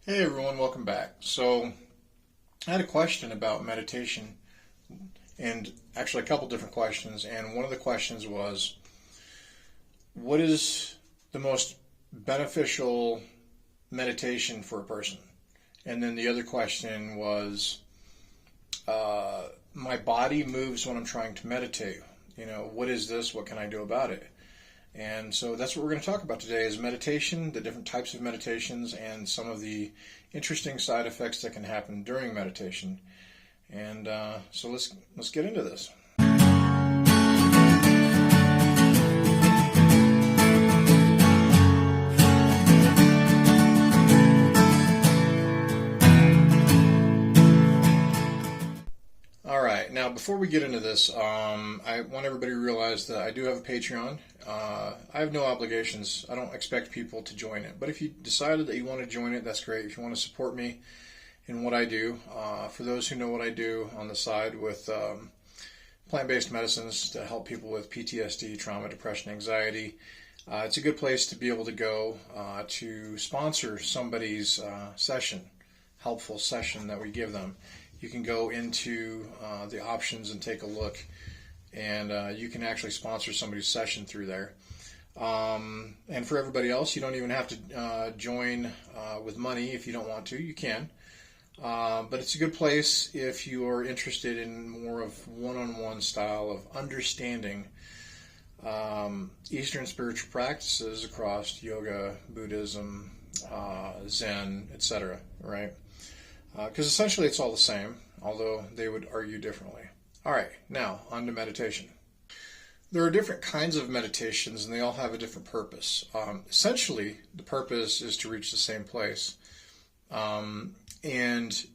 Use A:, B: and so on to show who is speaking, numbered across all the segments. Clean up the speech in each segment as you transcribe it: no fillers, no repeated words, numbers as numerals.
A: Hey everyone, welcome back. So, I had a question about meditation, and actually a couple different questions. And one of the questions was, what is the most beneficial meditation for a person? And then the other question was, my body moves when I'm trying to meditate. What is this? What can I do about it? And so that's what we're going to talk about today is meditation, the different types of meditations, and some of the interesting side effects that can happen during meditation. And so let's get into this. All right, now before we get into this, I want everybody to realize that I do have a Patreon. I have no obligations. I don't expect people to join it. But if you decided that you want to join it, that's great. If you want to support me in what I do, for those who know what I do on the side with plant-based medicines to help people with PTSD, trauma, depression, anxiety, it's a good place to be able to go to sponsor somebody's helpful session that we give them. You can go into the options and take a look, and you can actually sponsor somebody's session through there. And for everybody else, you don't even have to join with money if you don't want to. You can. But it's a good place if you are interested in more of one-on-one style of understanding Eastern spiritual practices across yoga, Buddhism, Zen, etc., right? Because essentially it's all the same, although they would argue differently. All right, now on to meditation. There are different kinds of meditations, and they all have a different purpose. Essentially, the purpose is to reach the same place. And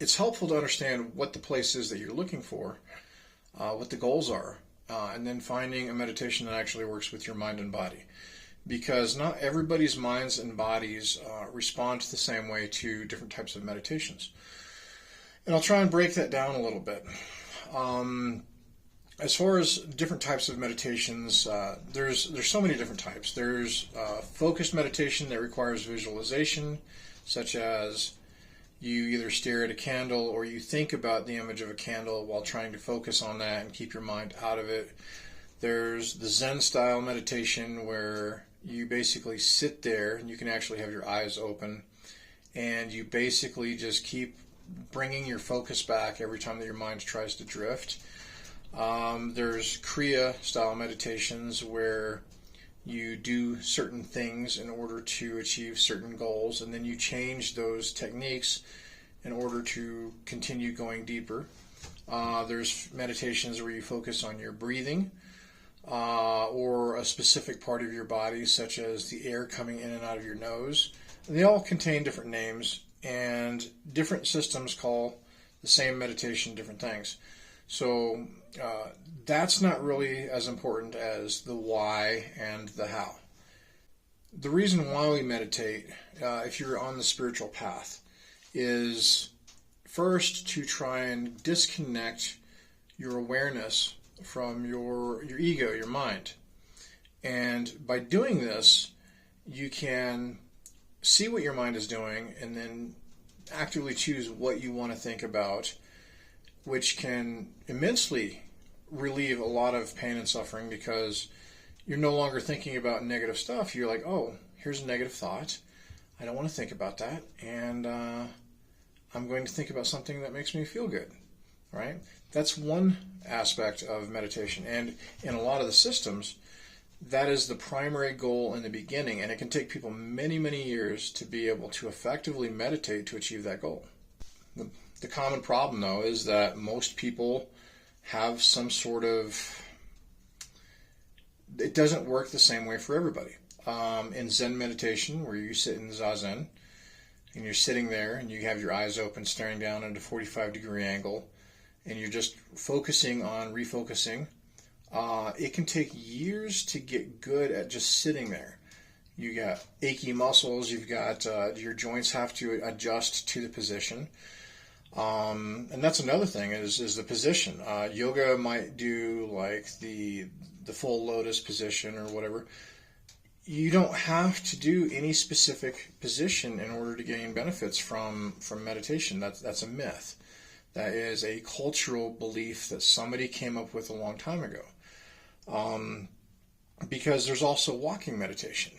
A: it's helpful to understand what the place is that you're looking for, what the goals are, and then finding a meditation that actually works with your mind and body. Because not everybody's minds and bodies respond the same way to different types of meditations. And I'll try and break that down a little bit. As far as different types of meditations, there's so many different types. There's focused meditation that requires visualization, such as you either stare at a candle or you think about the image of a candle while trying to focus on that and keep your mind out of it. There's the Zen style meditation where you basically sit there and you can actually have your eyes open and you basically just keep bringing your focus back every time that your mind tries to drift. There's Kriya style meditations where you do certain things in order to achieve certain goals, and then you change those techniques in order to continue going deeper. There's meditations where you focus on your breathing, or a specific part of your body, such as the air coming in and out of your nose. And they all contain different names, and different systems call the same meditation different things. So that's not really as important as the why and the how. The reason why we meditate, if you're on the spiritual path, is first to try and disconnect your awareness from your ego, your mind. And by doing this, you can see what your mind is doing and then actively choose what you want to think about, which can immensely relieve a lot of pain and suffering because you're no longer thinking about negative stuff. You're like, oh, here's a negative thought. I don't want to think about that. And I'm going to think about something that makes me feel good, right? That's one aspect of meditation. And in a lot of the systems, that is the primary goal in the beginning. And it can take people many, many years to be able to effectively meditate to achieve that goal. The common problem, though, is that most people have some sort of... It doesn't work the same way for everybody. In Zen meditation, where you sit in Zazen, and you're sitting there, and you have your eyes open, staring down at a 45-degree angle, and you're just focusing on refocusing, it can take years to get good at just sitting there. You got achy muscles, you've got your joints have to adjust to the position. And that's another thing is the position. Yoga might do like the full lotus position or whatever. you don't have to do any specific position in order to gain benefits from meditation. That's a myth. That is a cultural belief that somebody came up with a long time ago. Because there's also walking meditation.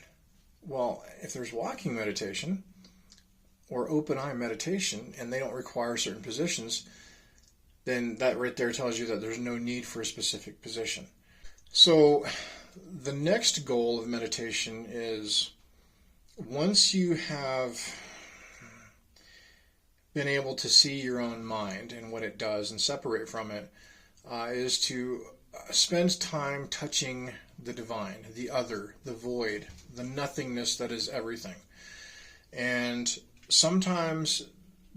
A: Well, if there's walking meditation or open eye meditation and they don't require certain positions, then that right there tells you that there's no need for a specific position. So the next goal of meditation is, once you have been able to see your own mind and what it does and separate from it, is to spend time touching the divine, the other, the void, the nothingness that is everything. And sometimes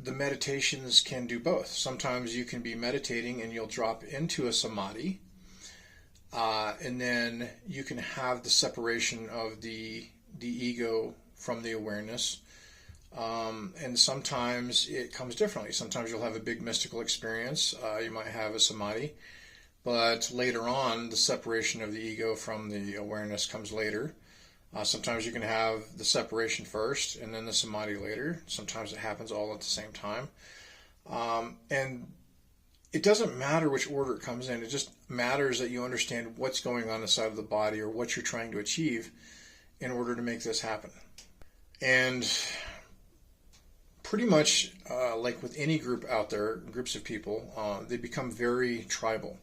A: the meditations can do both. Sometimes you can be meditating and you'll drop into a samadhi, and then you can have the separation of the ego from the awareness. And sometimes it comes differently. Sometimes you'll have a big mystical experience. You might have a samadhi, but later on, the separation of the ego from the awareness comes later. Sometimes you can have the separation first and then the samadhi later. Sometimes it happens all at the same time. And it doesn't matter which order it comes in. It just matters that you understand what's going on inside of the body or what you're trying to achieve in order to make this happen. And pretty much like with any group out there, groups of people, they become very tribal.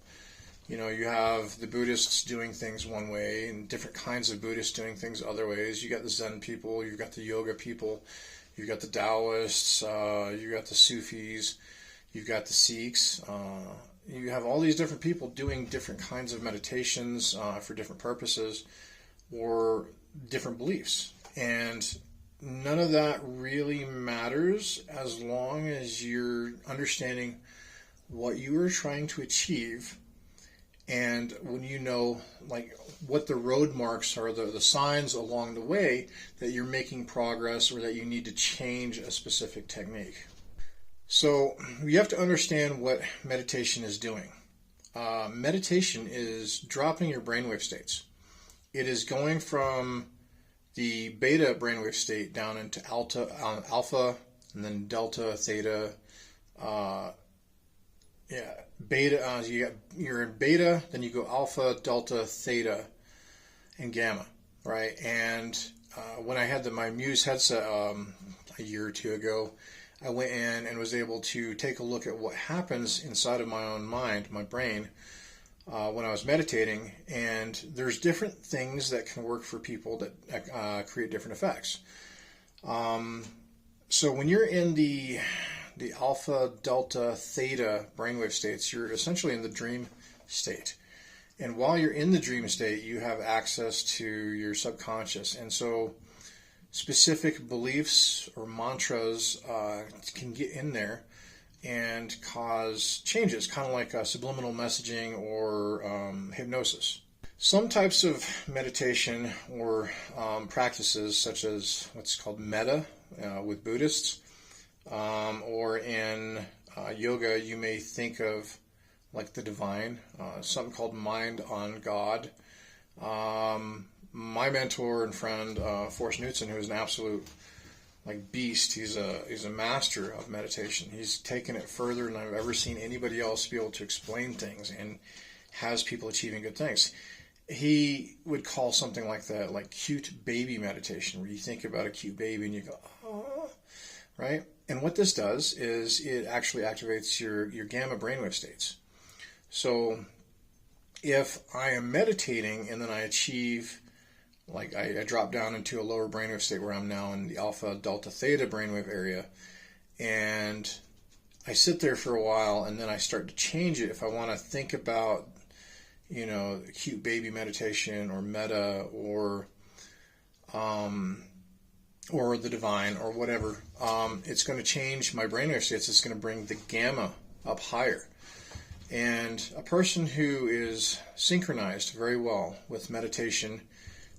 A: You know, you have the Buddhists doing things one way and different kinds of Buddhists doing things other ways. You got the Zen people, you've got the yoga people, you've got the Taoists, you've got the Sufis, you've got the Sikhs. You have all these different people doing different kinds of meditations for different purposes or different beliefs. And none of that really matters as long as you're understanding what you are trying to achieve. And when you know, like, what the road marks are, the signs along the way that you're making progress or that you need to change a specific technique. So you have to understand what meditation is doing. Meditation is dropping your brainwave states. It is going from the beta brainwave state down into alpha, and then delta, theta, beta. You're in beta, then you go alpha, delta, theta, and gamma, right? And when I had my Muse headset a year or two ago, I went in and was able to take a look at what happens inside of my own mind, my brain, when I was meditating. And there's different things that can work for people that create different effects. So when you're in the alpha, delta, theta brainwave states, you're essentially in the dream state. And while you're in the dream state, you have access to your subconscious. And so specific beliefs or mantras can get in there and cause changes, kind of like subliminal messaging or hypnosis. Some types of meditation or practices, such as what's called metta with Buddhists, or in yoga, you may think of like the divine, something called mind on God. My mentor and friend, Forest Knutson, who is an absolute like beast, he's a master of meditation. He's taken it further than I've ever seen anybody else be able to explain things, and has people achieving good things. He would call something like that like cute baby meditation, where you think about a cute baby and you go, oh, right? And what this does is it actually activates your gamma brainwave states. So if I am meditating and then I achieve, like I drop down into a lower brainwave state where I'm now in the alpha, delta, theta brainwave area, and I sit there for a while and then I start to change it. If I want to think about, you know, cute baby meditation or metta or the divine or whatever, it's going to change my brainwave states. It's going to bring the gamma up higher. And a person who is synchronized very well with meditation,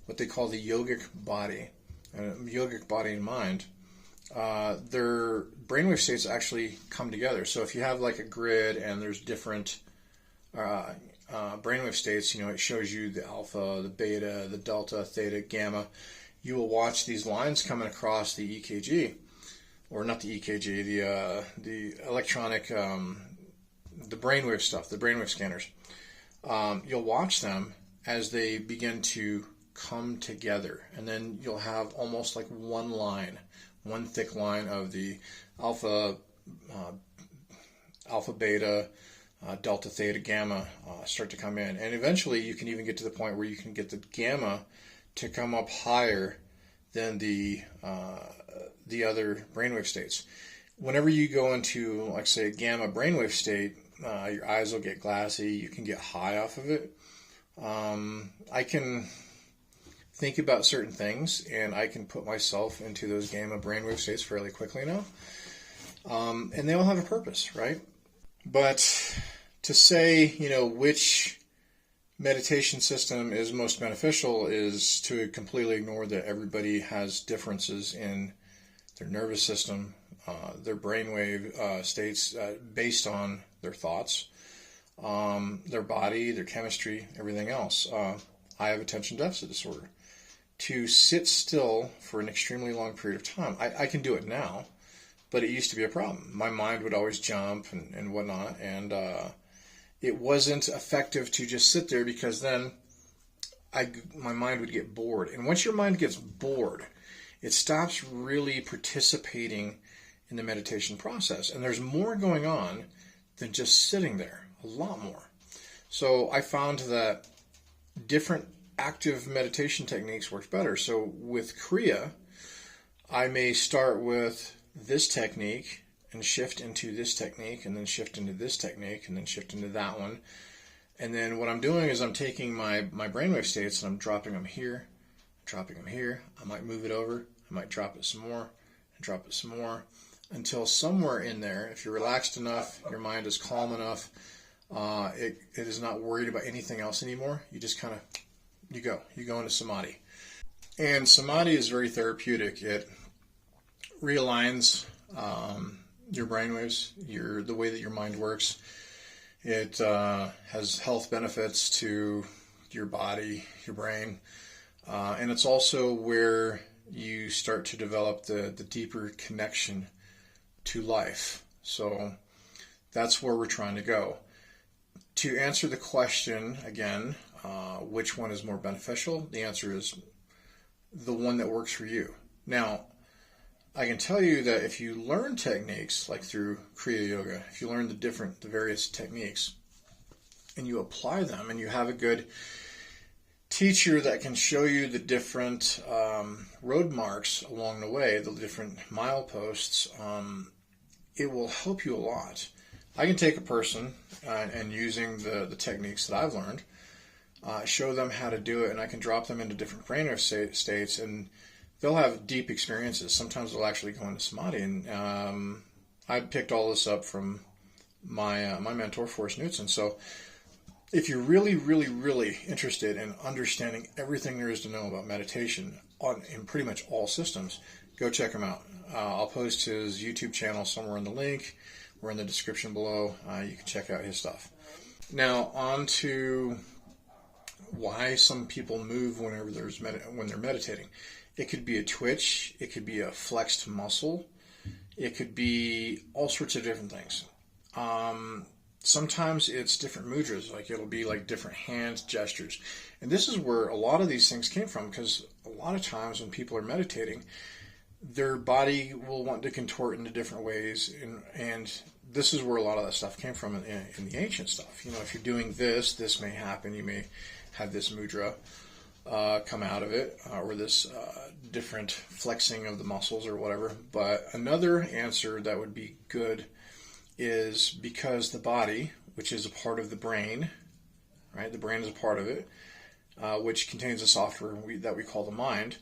A: what they call the yogic body and mind, their brainwave states actually come together. So if you have like a grid and there's different brainwave states, it shows you the alpha, the beta, the delta, theta, gamma. You will watch these lines coming across the EKG, or not the EKG, the electronic, the brainwave stuff, the brainwave scanners. You'll watch them as they begin to come together, and then you'll have almost like one thick line of the alpha, beta, delta, theta, gamma start to come in, and eventually you can even get to the point where you can get the gamma to come up higher than the other brainwave states. Whenever you go into, like, say, a gamma brainwave state, your eyes will get glassy. You can get high off of it. I can think about certain things, and I can put myself into those gamma brainwave states fairly quickly now. And they all have a purpose, right? But to say, which meditation system is most beneficial is to completely ignore that everybody has differences in their nervous system, their brainwave states based on their thoughts, their body, their chemistry, everything else. I have attention deficit disorder. To sit still for an extremely long period of time, I can do it now, but it used to be a problem. My mind would always jump and whatnot, and it wasn't effective to just sit there, because then my mind would get bored. And once your mind gets bored, it stops really participating in the meditation process. And there's more going on than just sitting there, a lot more. So I found that different active meditation techniques work better. So with Kriya, I may start with this technique and shift into this technique, and then shift into this technique, and then shift into that one. And then what I'm doing is I'm taking my brainwave states and I'm dropping them here, dropping them here. I might move it over. I might drop it some more and drop it some more, until somewhere in there, if you're relaxed enough, your mind is calm enough, it is not worried about anything else anymore. You just kind of, you go into samadhi. And samadhi is very therapeutic. It realigns your brainwaves, the way that your mind works. It has health benefits to your body, your brain, and it's also where you start to develop the deeper connection to life. So that's where we're trying to go. To answer the question again, which one is more beneficial? The answer is the one that works for you. Now, I can tell you that if you learn techniques like through Kriya Yoga, if you learn the various techniques, and you apply them, and you have a good teacher that can show you the different road marks along the way, the different mileposts, it will help you a lot. I can take a person and using the techniques that I've learned, show them how to do it, and I can drop them into different brainwave states, and they'll have deep experiences. Sometimes they'll actually go into samadhi. And I picked all this up from my mentor, Forest Knutson. So if you're really, really, really interested in understanding everything there is to know about meditation in pretty much all systems, go check him out. I'll post his YouTube channel somewhere in the link or in the description below. You can check out his stuff. Now, on to why some people move when they're meditating. It could be a twitch. It could be a flexed muscle. It could be all sorts of different things. Sometimes it's different mudras, like it'll be like different hand gestures. And this is where a lot of these things came from, because a lot of times when people are meditating, their body will want to contort into different ways. And this is where a lot of that stuff came from in the ancient stuff. If you're doing this may happen. You may have this mudra come out of it, or this different flexing of the muscles or whatever. But another answer that would be good is because the body, which is a part of the brain, right? The brain is a part of it, which contains a software that we call the mind.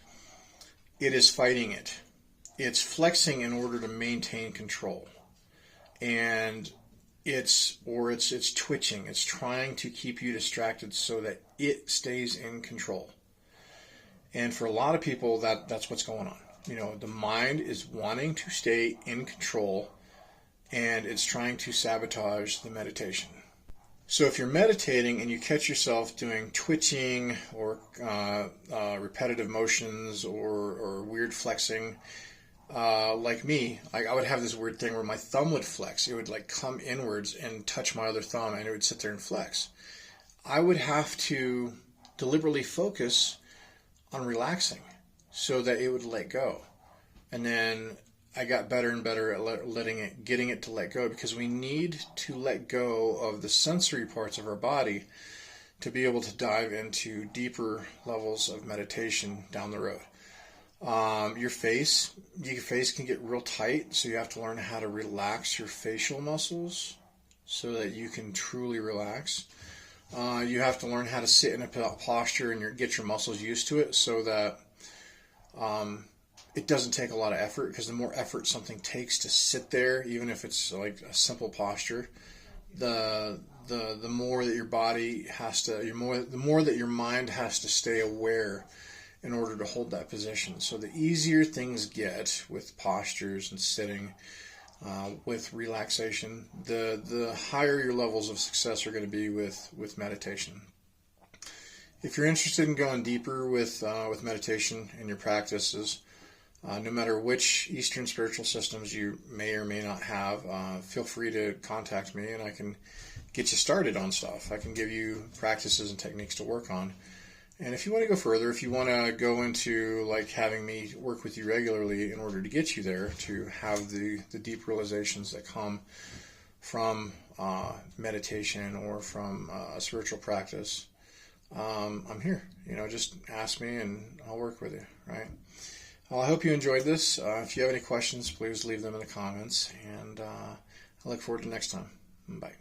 A: It is fighting it. It's flexing in order to maintain control. And it's twitching. It's trying to keep you distracted so that it stays in control. And for a lot of people, that's what's going on. The mind is wanting to stay in control, and it's trying to sabotage the meditation. So if you're meditating and you catch yourself doing twitching or repetitive motions or weird flexing, like me, I would have this weird thing where my thumb would flex. It would like come inwards and touch my other thumb, and it would sit there and flex. I would have to deliberately focus on relaxing so that it would let go. And then I got better and better at getting it to let go, because we need to let go of the sensory parts of our body to be able to dive into deeper levels of meditation down the road. Your face can get real tight, so you have to learn how to relax your facial muscles so that you can truly relax. You have to learn how to sit in a posture and get your muscles used to it, so that it doesn't take a lot of effort, because the more effort something takes to sit there, even if it's like a simple posture, the more that your body has to, the more that your mind has to stay aware in order to hold that position. So the easier things get with postures and sitting, with relaxation, the higher your levels of success are going to be with meditation. If you're interested in going deeper with meditation in your practices, no matter which Eastern spiritual systems you may or may not have, feel free to contact me and I can get you started on stuff. I can give you practices and techniques to work on. And if you want to go further, if you want to go into like having me work with you regularly in order to get you there, to have the deep realizations that come from meditation or from a spiritual practice, I'm here. Just ask me and I'll work with you, right? Well, I hope you enjoyed this. If you have any questions, please leave them in the comments, and I look forward to next time. Bye.